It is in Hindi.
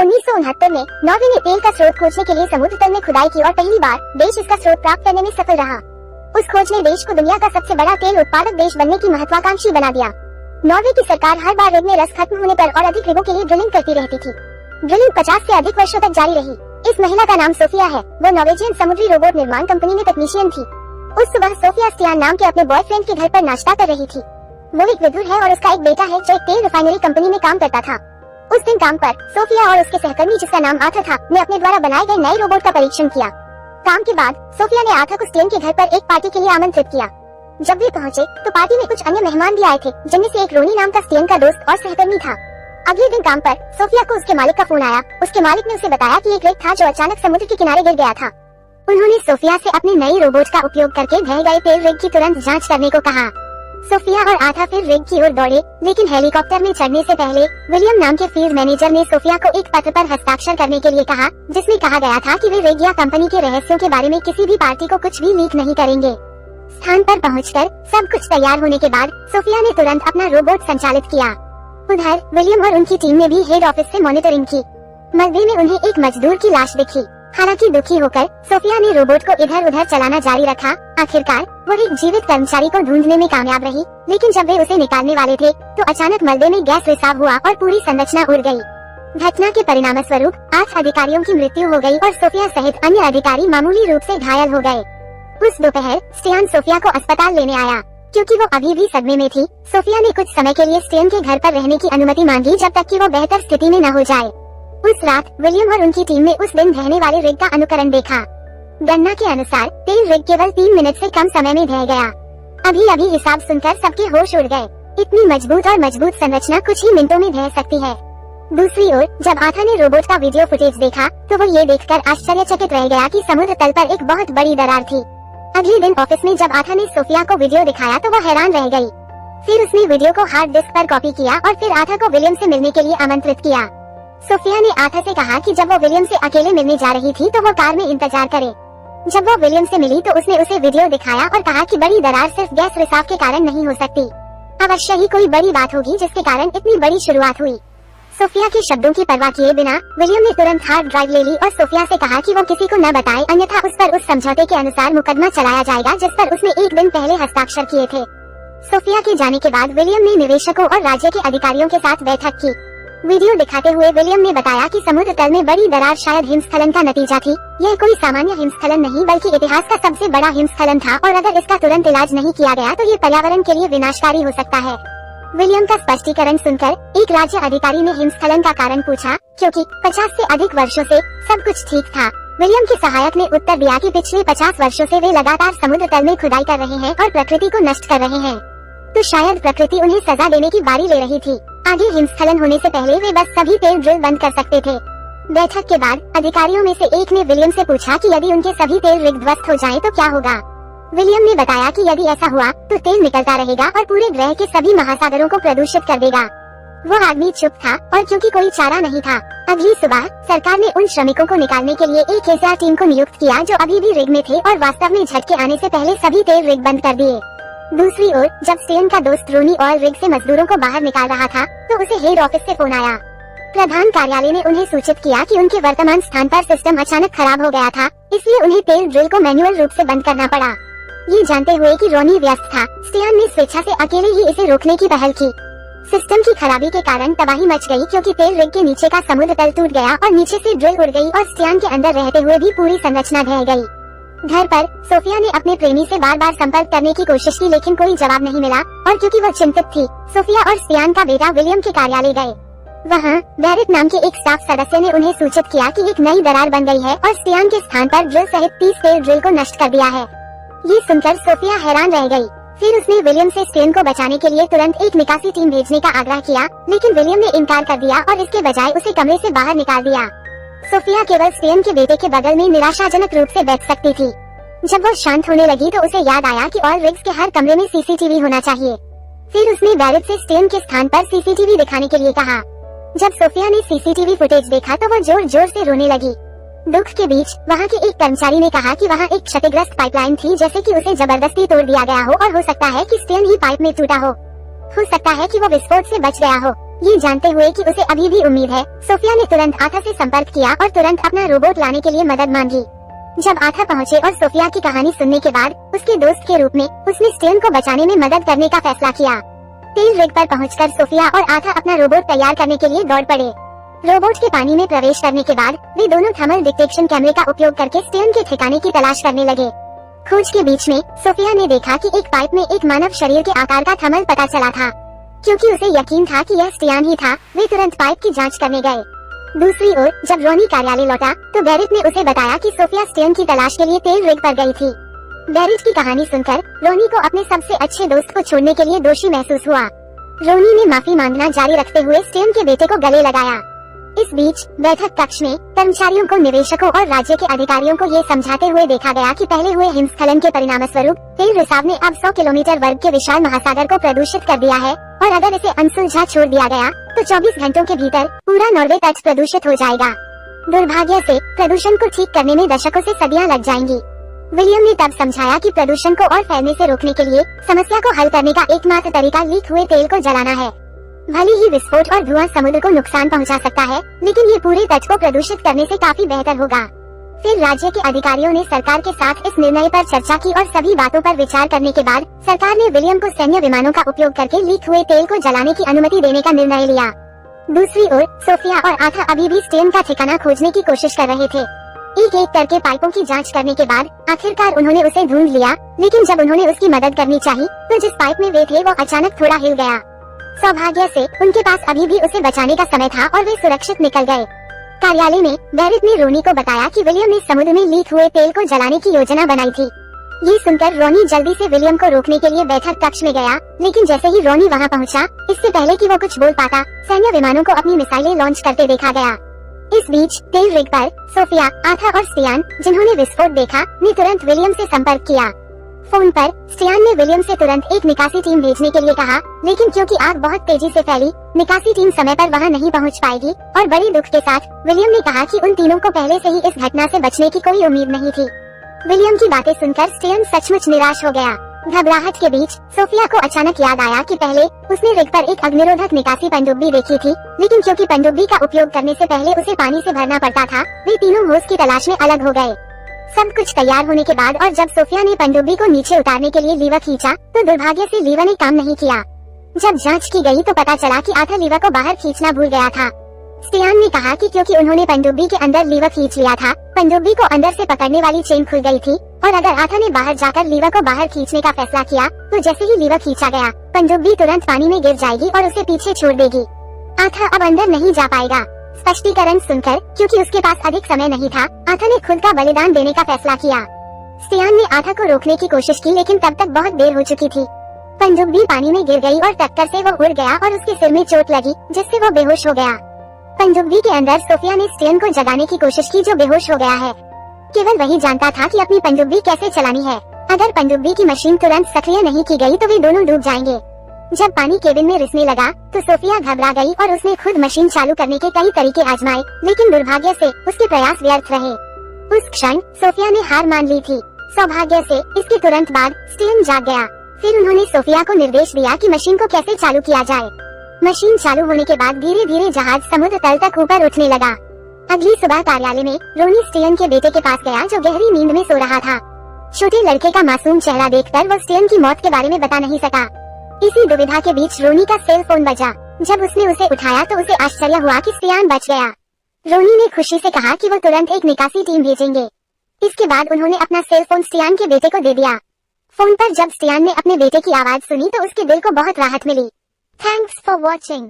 1969 में नॉर्वे ने तेल का स्रोत खोजने के लिए समुद्र तल में खुदाई की और पहली बार देश इसका स्रोत प्राप्त करने में सफल रहा। उस खोज ने देश को दुनिया का सबसे बड़ा तेल उत्पादक देश बनने की महत्वाकांक्षी बना दिया। नॉर्वे की सरकार हर बार रिग में रस खत्म होने पर और अधिक रिगों के लिए ड्रिलिंग करती रहती थी। ड्रिलिंग 50 से अधिक वर्षों तक जारी रही। इस महिला का नाम सोफिया है। वो नॉर्वेजियन समुद्री रोबोट निर्माण कंपनी में तकनीशियन थी। उस सुबह सोफिया स्टियान नाम के अपने बॉयफ्रेंड के घर पर नाश्ता कर रही थी। वो एक विधुर है और उसका एक बेटा है जो एक तेल रिफाइनरी कंपनी में काम करता था। उस दिन काम पर सोफिया और उसके सहकर्मी जिसका नाम आर्थर था ने अपने द्वारा बनाए गए नए रोबोट का परीक्षण किया। काम के बाद सोफिया ने आर्थर को स्टियन के घर पर एक पार्टी के लिए आमंत्रित किया। जब वे पहुंचे तो पार्टी में कुछ अन्य मेहमान भी आए थे, जिनमें से एक रोनी नाम का स्टियन का दोस्त और सहकर्मी था। अगले दिन काम पर सोफिया को उसके मालिक का फोन आया। उसके मालिक ने उसे बताया कि एक रिग था जो अचानक समुद्र के किनारे गिर गया था। उन्होंने सोफिया से अपने नए रोबोट का उपयोग करके ढह गए तेल रिग की तुरंत जांच करने को कहा। सोफिया और आर्थर फिर रिग की ओर दौड़े, लेकिन हेलीकॉप्टर में चढ़ने से पहले विलियम नाम के फील्ड मैनेजर ने सोफिया को एक पत्र पर हस्ताक्षर करने के लिए कहा, जिसमें कहा गया था कि वे रिग या कंपनी के रहस्यों के बारे में किसी भी पार्टी को कुछ भी लीक नहीं करेंगे। स्थान पर पहुंचकर सब कुछ तैयार होने के बाद सोफिया ने तुरंत अपना रोबोट संचालित किया। उधर विलियम और उनकी टीम ने भी हेड ऑफिस से मॉनिटरिंग की। मलबे में उन्हें एक मजदूर की लाश दिखी। हालांकि दुखी होकर सोफिया ने रोबोट को इधर उधर चलाना जारी रखा। आखिरकार वो एक जीवित कर्मचारी को ढूंढने में कामयाब रही, लेकिन जब वे उसे निकालने वाले थे तो अचानक मलबे में गैस रिसाव हुआ और पूरी संरचना उड़ गई। घटना के परिणाम स्वरूप 8 अधिकारियों की मृत्यु हो गई और सोफिया सहित अन्य अधिकारी मामूली रूप से घायल हो गए। उस दोपहर स्टियान सोफिया को अस्पताल लेने आया। क्योंकि वो अभी भी सदमे में थी, सोफिया ने कुछ समय के लिए स्टियन के घर पर रहने की अनुमति मांगी जब तक कि वो बेहतर स्थिति में न हो जाए। उस रात विलियम और उनकी टीम ने उस दिन ढहने वाले रिग का अनुकरण देखा। गणना के अनुसार तेल रिग केवल 3 मिनट से कम समय में ढह गया। अभी हिसाब सुनकर सबके होश उड़ गए। इतनी मजबूत संरचना कुछ ही मिनटों में ढह सकती है। दूसरी ओर जब आर्थर ने रोबोट का वीडियो फुटेज देखा तो वो ये देखकर आश्चर्यचकित रह गया कि समुद्र तल पर एक बहुत बड़ी दरार थी। अगले दिन ऑफिस में जब आर्थर ने सोफिया को वीडियो दिखाया तो वो हैरान रह गई। फिर उसने वीडियो को हार्ड डिस्क पर कॉपी किया और फिर आर्थर को विलियम से मिलने के लिए आमंत्रित किया। सोफिया ने आर्थर से कहा कि जब वो विलियम से अकेले मिलने जा रही थी तो वो कार में इंतजार करे। जब वो विलियम से मिली तो उसने उसे वीडियो दिखाया और कहा कि बड़ी दरार सिर्फ गैस रिसाव के कारण नहीं हो सकती, अवश्य ही कोई बड़ी बात होगी जिसके कारण इतनी बड़ी शुरुआत हुई। सोफिया के शब्दों की परवाह किए बिना विलियम ने तुरंत हार्ड ड्राइव ले ली और सोफिया से कहा कि वो किसी को न बताए, अन्यथा उस पर उस समझौते के अनुसार मुकदमा चलाया जाएगा जिस पर उसने एक दिन पहले हस्ताक्षर किए थे। सोफिया के जाने के बाद विलियम ने निवेशकों और राज्य के अधिकारियों के साथ बैठक की। वीडियो दिखाते हुए विलियम ने बताया कि समुद्र तल में बड़ी दरार शायद हिमस्खलन का नतीजा थी। यह कोई सामान्य हिमस्खलन नहीं बल्कि इतिहास का सबसे बड़ा हिमस्खलन था और अगर इसका तुरंत इलाज नहीं किया गया तो ये पर्यावरण के लिए विनाशकारी हो सकता है। विलियम का स्पष्टीकरण सुनकर एक राज्य अधिकारी ने हिमस्खलन का कारण पूछा, क्योंकि 50 से अधिक वर्षों से सब कुछ ठीक था। विलियम के सहायक ने उत्तर दिया कि पिछले 50 वर्षों से वे लगातार समुद्र तल में खुदाई कर रहे हैं और प्रकृति को नष्ट कर रहे हैं, तो शायद प्रकृति उन्हें सजा देने की बारी ले रही थी। आगे हिमस्खलन होने से पहले वे बस सभी तेल ड्रिल बंद कर सकते थे। बैठक के बाद अधिकारियों में से एक ने विलियम से पूछा कि यदि उनके सभी तेल रिग ध्वस्त हो जाएं तो क्या होगा। विलियम ने बताया कि यदि ऐसा हुआ तो तेल निकलता रहेगा और पूरे ग्रह के सभी महासागरों को प्रदूषित कर देगा। वो आदमी चुप था और क्योंकि कोई चारा नहीं था, अगली सुबह सरकार ने उन श्रमिकों को निकालने के लिए एक ऐसी टीम को नियुक्त किया जो अभी भी रिग में थे और वास्तव में झटके आने से पहले सभी तेल रिग बंद कर दिए। दूसरी ओर जब स्टियन का दोस्त रोनी ऑयल रिग से मजदूरों को बाहर निकाल रहा था तो उसे हेड ऑफिस से फोन आया। प्रधान कार्यालय ने उन्हें सूचित किया कि उनके वर्तमान स्थान पर सिस्टम अचानक खराब हो गया था, इसलिए उन्हें तेल ड्रिल को मैन्युअल रूप से बंद करना पड़ा। ये जानते हुए कि रोनी व्यस्त था, स्टियन ने स्वेच्छा से अकेले ही इसे रोकने की पहल की। सिस्टम की खराबी के कारण तबाही मच गई क्योंकि तेल रिग के नीचे का समुद्र तल टूट गया और नीचे से ड्रिल उड़ गई और स्टियन के अंदर रहते हुए भी पूरी संरचना ढह गई। घर पर सोफिया ने अपने प्रेमी से बार बार संपर्क करने की कोशिश की, लेकिन कोई जवाब नहीं मिला और क्योंकि वो चिंतित थी, सोफिया और स्टियन का बेटा विलियम के कार्यालय गए। वहाँ बैरेट नाम के एक स्टाफ सदस्य ने उन्हें सूचित किया कि एक नई दरार बन गई है और स्टियन के स्थान पर ड्रिल सहित 30 तेल ड्रिल को नष्ट कर दिया है। ये सुनकर सोफिया हैरान रह गई। फिर उसने विलियम से स्टियन को बचाने के लिए तुरंत एक निकासी टीम भेजने का आग्रह किया, लेकिन विलियम ने इनकार कर दिया और इसके बजाय उसे कमरे से बाहर निकाल दिया। सोफिया केवल स्टियन के बेटे के बगल में निराशाजनक रूप से बैठ सकती थी। जब वो शांत होने लगी तो उसे याद आया कि ऑयल रिग्स के हर कमरे में सीसीटीवी होना चाहिए। फिर उसने बैरेट से स्टियन के स्थान पर सीसीटीवी दिखाने के लिए कहा। जब सोफिया ने सीसीटीवी फुटेज देखा तो वो जोर जोर से रोने लगी। दुख के बीच वहाँ के एक कर्मचारी ने कहा कि वहाँ एक क्षतिग्रस्त पाइपलाइन थी, जैसे कि उसे जबरदस्ती तोड़ दिया गया हो और हो सकता है कि स्टियन ही पाइप में टूटा हो सकता है कि वो विस्फोट से बच गया हो, ये जानते हुए कि उसे अभी भी उम्मीद है, सोफिया ने तुरंत आथा से संपर्क किया और तुरंत अपना रोबोट लाने के लिए मदद मांगी। जब आथा पहुंचे और सोफिया की कहानी सुनने के बाद उसके दोस्त के रूप में उसने स्टेन को बचाने में मदद करने का फैसला किया। तेल रिग पर पहुंचकर सोफिया और आथा अपना रोबोट तैयार करने के लिए दौड़ पड़े। रोबोट के पानी में प्रवेश करने के बाद वे दोनों थर्मल डिटेक्शन कैमरे का उपयोग करके स्टेन के ठिकाने की तलाश करने लगे। खोज के बीच में सोफिया ने देखा कि एक पाइप में एक मानव शरीर के आकार का थर्मल पता चला था। क्योंकि उसे यकीन था कि यह स्टियान ही था, वे तुरंत पाइप की जांच करने गए। दूसरी ओर जब रोनी कार्यालय लौटा तो गैरेट ने उसे बताया कि सोफिया स्टेन की तलाश के लिए तेल रिग पर गई थी। गैरेट की कहानी सुनकर रोनी को अपने सबसे अच्छे दोस्त को छोड़ने के लिए दोषी महसूस हुआ। रोनी ने माफी मांगना जारी रखते हुए स्टेन के बेटे को गले लगाया। इस बीच बैठक कक्ष में कर्मचारियों को, निवेशकों और राज्य के अधिकारियों को ये समझाते हुए देखा गया कि पहले हुए हिमस्खलन के परिणामस्वरूप तेल रिसाव ने अब 100 किलोमीटर वर्ग के विशाल महासागर को प्रदूषित कर दिया है और अगर इसे अनसुलझा छोड़ दिया गया तो 24 घंटों के भीतर पूरा नॉर्वे तट प्रदूषित हो जाएगा। दुर्भाग्य से प्रदूषण को ठीक करने में दशकों से सदियां लग जाएंगी। विलियम ने तब समझाया कि प्रदूषण को और फैलने से रोकने के लिए समस्या को हल करने का एकमात्र तरीका लीक हुए तेल को जलाना है। भले ही विस्फोट और धुआं समुद्र को नुकसान पहुंचा सकता है, लेकिन ये पूरे तट को प्रदूषित करने से काफी बेहतर होगा। फिर राज्य के अधिकारियों ने सरकार के साथ इस निर्णय पर चर्चा की और सभी बातों पर विचार करने के बाद सरकार ने विलियम को सैन्य विमानों का उपयोग करके लीक हुए तेल को जलाने की अनुमति देने का निर्णय लिया। दूसरी ओर सोफिया और आथा अभी भी स्टेन का ठिकाना खोजने की कोशिश कर रहे थे। एक एक करके पाइपों की जांच करने के बाद आखिरकार उन्होंने उसे ढूंढ लिया, लेकिन जब उन्होंने उसकी मदद करनी चाहिए तो जिस पाइप में वे थे वो अचानक थोड़ा हिल गया। सौभाग्य से उनके पास अभी भी उसे बचाने का समय था और वे सुरक्षित निकल गए। कार्यालय में गैरेट ने रोनी को बताया कि विलियम ने समुद्र में लीक हुए तेल को जलाने की योजना बनाई थी। ये सुनकर रोनी जल्दी से विलियम को रोकने के लिए बैठक कक्ष में गया, लेकिन जैसे ही रोनी वहाँ पहुँचा, इससे पहले कि वो कुछ बोल पाता, सैन्य विमानों को अपनी मिसाइलें लॉन्च करते देखा गया। इस बीच तेल रिग पर सोफिया, आथा और स्टियान, जिन्होंने विस्फोट देखा, ने तुरंत विलियम से संपर्क किया। फोन पर स्टियान ने विलियम से तुरंत एक निकासी टीम भेजने के लिए कहा, लेकिन क्योंकि आग बहुत तेजी से फैली, निकासी टीम समय पर वहां नहीं पहुंच पाएगी और बड़े दुख के साथ विलियम ने कहा कि उन तीनों को पहले से ही इस घटना से बचने की कोई उम्मीद नहीं थी। विलियम की बातें सुनकर स्टियान सचमुच निराश हो गया। घबराहट के बीच सोफिया को अचानक याद आया कि पहले उसने रिग पर एक अग्निरोधक निकासी पनडुब्बी देखी थी, लेकिन क्योंकि पनडुब्बी का उपयोग करने से पहले उसे पानी से भरना पड़ता था, वे तीनों होश की तलाश में अलग हो गए। सब कुछ तैयार होने के बाद और जब सोफिया ने पनडुब्बी को नीचे उतारने के लिए लीवर खींचा तो दुर्भाग्य से लीवर ने काम नहीं किया। जब जांच की गई तो पता चला कि आथा लीवर को बाहर खींचना भूल गया था। स्टियान ने कहा कि क्योंकि उन्होंने पनडुब्बी के अंदर लीवर खींच लिया था, पनडुब्बी को अंदर से पकड़ने वाली चेन खुल गई थी और अगर आथा ने बाहर जाकर लीवर को बाहर खींचने का फैसला किया तो जैसे ही लीवर खींचा गया, पनडुब्बी तुरंत पानी में गिर जाएगी और उसे पीछे छोड़ देगी। आथा अब अंदर नहीं जा पाएगा। स्पष्टीकरण सुनकर क्योंकि उसके पास अधिक समय नहीं था, आथा ने खुद का बलिदान देने का फैसला किया। स्टियान ने आथा को रोकने की कोशिश की, लेकिन तब तक बहुत देर हो चुकी थी। पनडुब्बी पानी में गिर गई और टक्कर से वो उड़ गया और उसके सिर में चोट लगी, जिससे वो बेहोश हो गया। पनडुब्बी के अंदर सोफिया ने स्टियान को जगाने की कोशिश की, जो बेहोश हो गया है। केवल वही जानता था कि अपनी पनडुब्बी कैसे चलानी है। अगर पनडुब्बी की मशीन तुरंत सक्रिय नहीं की गई तो वे दोनों डूब जाएंगे। जब पानी केबिन में रिसने लगा तो सोफिया घबरा गई और उसने खुद मशीन चालू करने के कई तरीके आजमाए, लेकिन दुर्भाग्य से उसके प्रयास व्यर्थ रहे। उस क्षण सोफिया ने हार मान ली थी। सौभाग्य से इसके तुरंत बाद स्टियान जाग गया। फिर उन्होंने सोफिया को निर्देश दिया कि मशीन को कैसे चालू किया जाए। मशीन चालू होने के बाद धीरे धीरे जहाज समुद्र तल तक ऊपर उठने लगा। अगली सुबह कार्यालय में रोनी स्टियान के बेटे के पास गया, जो गहरी नींद में सो रहा था। छोटे लड़के का मासूम चेहरा देखकर वो स्टियान की मौत के बारे में बता नहीं सका। इसी दुविधा के बीच रोनी का सेल फोन बजा। जब उसने उसे उठाया तो उसे आश्चर्य हुआ कि स्टियान बच गया। रोनी ने खुशी से कहा कि वो तुरंत एक निकासी टीम भेजेंगे। इसके बाद उन्होंने अपना सेल फोन स्टियान के बेटे को दे दिया। फोन पर जब स्टियान ने अपने बेटे की आवाज सुनी तो उसके दिल को बहुत राहत मिली। Thanks for watching.